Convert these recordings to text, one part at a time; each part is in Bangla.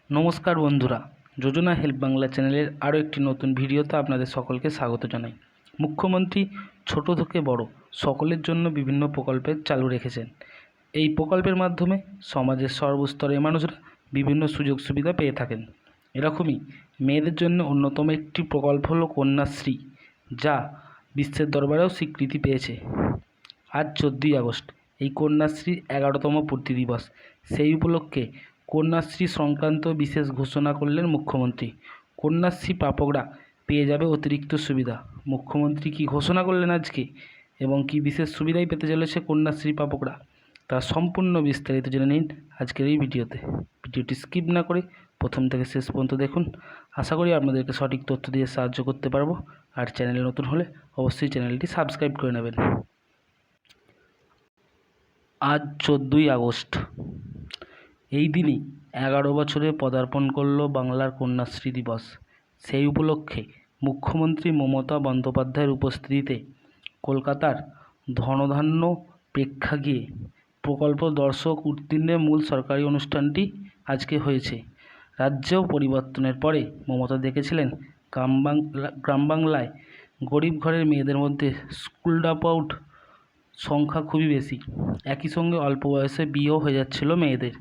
নমস্কার বন্ধুরা, যোজনা হেল্প বাংলা চ্যানেলের আরও একটি নতুন ভিডিওতে আপনাদের সকলকে স্বাগত জানাই। মুখ্যমন্ত্রী ছোট থেকে বড় সকলের জন্য বিভিন্ন প্রকল্পের চালু রেখেছেন। এই প্রকল্পের মাধ্যমে সমাজের সর্বস্তরের মানুষরা বিভিন্ন সুযোগ সুবিধা পেয়ে থাকেন। এরকমই মেয়েদের জন্য অন্যতম একটি প্রকল্প হলো কন্যাশ্রী, যা বিশ্বের দরবারেও স্বীকৃতি পেয়েছে। আজ 14ই আগস্ট এই কন্যাশ্রীর 11তম পূর্তি দিবস। সেই উপলক্ষে কন্যাশ্রী সংক্রান্ত বিশেষ ঘোষণা করলেন মুখ্যমন্ত্রী। কন্যাশ্রী প্রাপকরা পেয়ে যাবে অতিরিক্ত সুবিধা। মুখ্যমন্ত্রী কি ঘোষণা করলেন আজকে এবং কি বিশেষ সুবিধাই পেতে চলেছে কন্যাশ্রী প্রাপকরা, তার সম্পূর্ণ বিস্তারিত জেনে নিন আজকের এই ভিডিওতে। ভিডিওটি স্কিপ না করে প্রথম থেকে শেষ পর্যন্ত দেখুন। আশা করি আপনাদেরকে সঠিক তথ্য দিয়ে সাহায্য করতে পারবো। আর চ্যানেলে নতুন হলে অবশ্যই চ্যানেলটি সাবস্ক্রাইব করে নেবেন। আজ 14ই আগস্ট, এই দিনই 11 বছরে পদার্পণ করল বাংলার কন্যাশ্রী দিবস। সেই উপলক্ষে মুখ্যমন্ত্রী মমতা বন্দ্যোপাধ্যায়ের উপস্থিতিতে কলকাতার ধনধান্য প্রেক্ষাগৃহে প্রকল্প দর্শক উত্তীর্ণের মূল সরকারি অনুষ্ঠানটি আজকে হয়েছে। রাজ্যেও পরিবর্তনের পরে মমতা দেখেছিলেন গ্রাম বাংলায় গরিব ঘরের মেয়েদের মধ্যে স্কুল ড্রপ আউট সংখ্যা খুবই বেশি। একই সঙ্গে অল্প বয়সে বিয়েও হয়ে যাচ্ছিল মেয়েদের,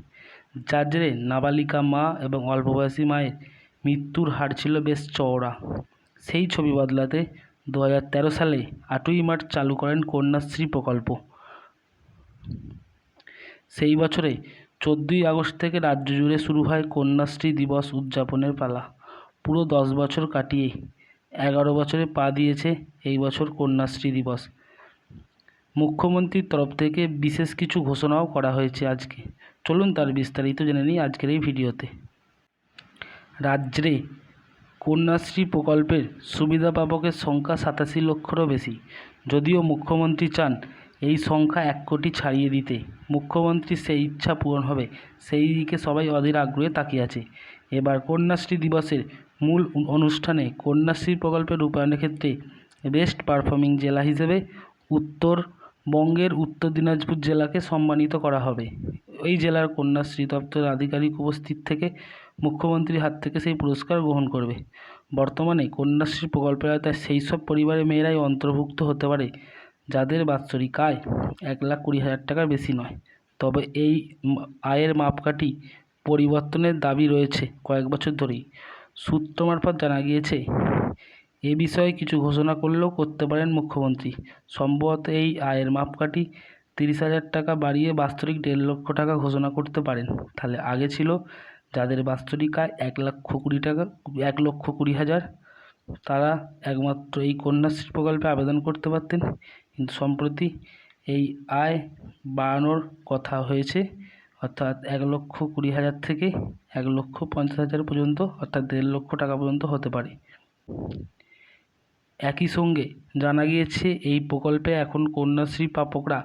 যার জেরে নাবালিকা মা এবং অল্প বয়সী মায়ের মৃত্যুর হার ছিল বেশ চওড়া। সেই ছবি বদলাতে 2013 সালে 8ই মার্চ চালু করেন কন্যাশ্রী প্রকল্প। সেই বছরে 14ই আগস্ট থেকে রাজ্য জুড়ে শুরু হয় কন্যাশ্রী দিবস উদযাপনের পালা। পুরো 10 বছর কাটিয়ে 11 বছরে পা দিয়েছে এই বছর কন্যাশ্রী দিবস। মুখ্যমন্ত্রীর তরফ থেকে বিশেষ কিছু ঘোষণাও করা হয়েছে আজকে। চলুন তার বিস্তারিত জেনে নিই আজকের এই ভিডিওতে। রাজ্যে কন্যাশ্রী প্রকল্পের সুবিধা পাবকের সংখ্যা 87 লক্ষেরও বেশি। যদিও মুখ্যমন্ত্রী চান এই সংখ্যা 1 কোটি ছাড়িয়ে দিতে। মুখ্যমন্ত্রীর সেই ইচ্ছা পূরণ হবে, সেই দিকে সবাই অধীর আগ্রহে তাকিয়ে আছে। এবার কন্যাশ্রী দিবসের মূল অনুষ্ঠানে কন্যাশ্রী প্রকল্পের রূপায়ণের ক্ষেত্রে বেস্ট পারফর্মিং জেলা হিসেবে উত্তরবঙ্গের উত্তর দিনাজপুর জেলাকে সম্মানিত করা হবে। এই জেলার কন্যাশ্রী দপ্তরের আধিকারিক উপস্থিত থেকে মুখ্যমন্ত্রীর হাত থেকে সেই পুরস্কার গ্রহণ করবে। বর্তমানে কন্যাশ্রী প্রকল্পের আওতায় সেই সব পরিবারের মেয়েরাই অন্তর্ভুক্ত হতে পারে যাদের বাৎসরিক আয় 1,20,000 টাকার বেশি নয়। তবে এই আয়ের মাপকাঠি পরিবর্তনের দাবি রয়েছে কয়েক বছর ধরেই। সূত্র মারফত জানা গিয়েছে, এ বিষয়ে কিছু ঘোষণা করলেও করতে পারেন মুখ্যমন্ত্রী। সম্ভবত এই আয়ের মাপকাঠি 30,000 টাকা বাড়িয়ে বাৎসরিক 1.5 লক্ষ টাকা ঘোষণা করতে পারেন। তাহলে আগে ছিল যাদের বাৎসরিক আয় 1,20,000 তারা একমাত্র এই কন্যাশ্রী প্রকল্পে আবেদন করতে পারতেন। কিন্তু সম্প্রতি এই আয় বাড়ানোর কথা হয়েছে, অর্থাৎ 1,20,000 থেকে 1,50,000 পর্যন্ত, অর্থাৎ 1.5 লক্ষ টাকা পর্যন্ত হতে পারে। একই সঙ্গে জানা গিয়েছে এই প্রকল্পে এখন কন্যাশ্রী প্রাপকরা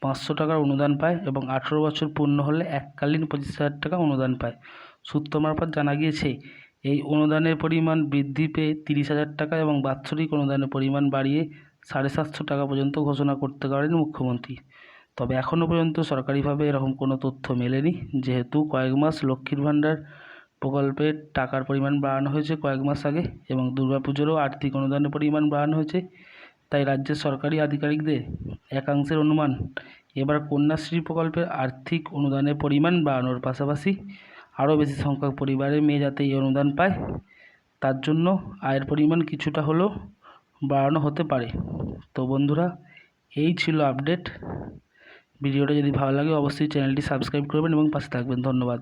500 টাকার অনুদান পায় এবং 18 বছর পূর্ণ হলে এককালীন 25,000 টাকা অনুদান পায়। সূত্র মারফত জানা গিয়েছে এই অনুদানের পরিমাণ বৃদ্ধি পেয়ে 30,000 টাকা এবং বাৎসরিক অনুদানের পরিমাণ বাড়িয়ে 750 টাকা পর্যন্ত ঘোষণা করতে পারেন মুখ্যমন্ত্রী। তবে এখনও পর্যন্ত সরকারিভাবে এরকম কোনো তথ্য মেলেনি, যেহেতু কয়েক মাস লক্ষ্মীর ভাণ্ডার প্রকল্পের টাকার পরিমাণ বাড়ানো হয়েছে কয়েক মাস আগে এবং দুর্গাপুজোরও আর্থিক অনুদানের পরিমাণ বাড়ানো হয়েছে। তাই রাজ্যের সরকারি আধিকারিকদের একাংশের অনুমান, এবার কন্যাশ্রী প্রকল্পের আর্থিক অনুদানের পরিমাণ বাড়ানোর পাশাপাশি আরও বেশি সংখ্যক পরিবারের মেয়ে যাতে এই অনুদান পায়, তার জন্য আয়ের পরিমাণ কিছুটা হলেও বাড়ানো হতে পারে। তো বন্ধুরা, এই ছিল আপডেট। ভিডিওটা যদি ভালো লাগে অবশ্যই চ্যানেলটি সাবস্ক্রাইব করবেন এবং পাশে থাকবেন। ধন্যবাদ।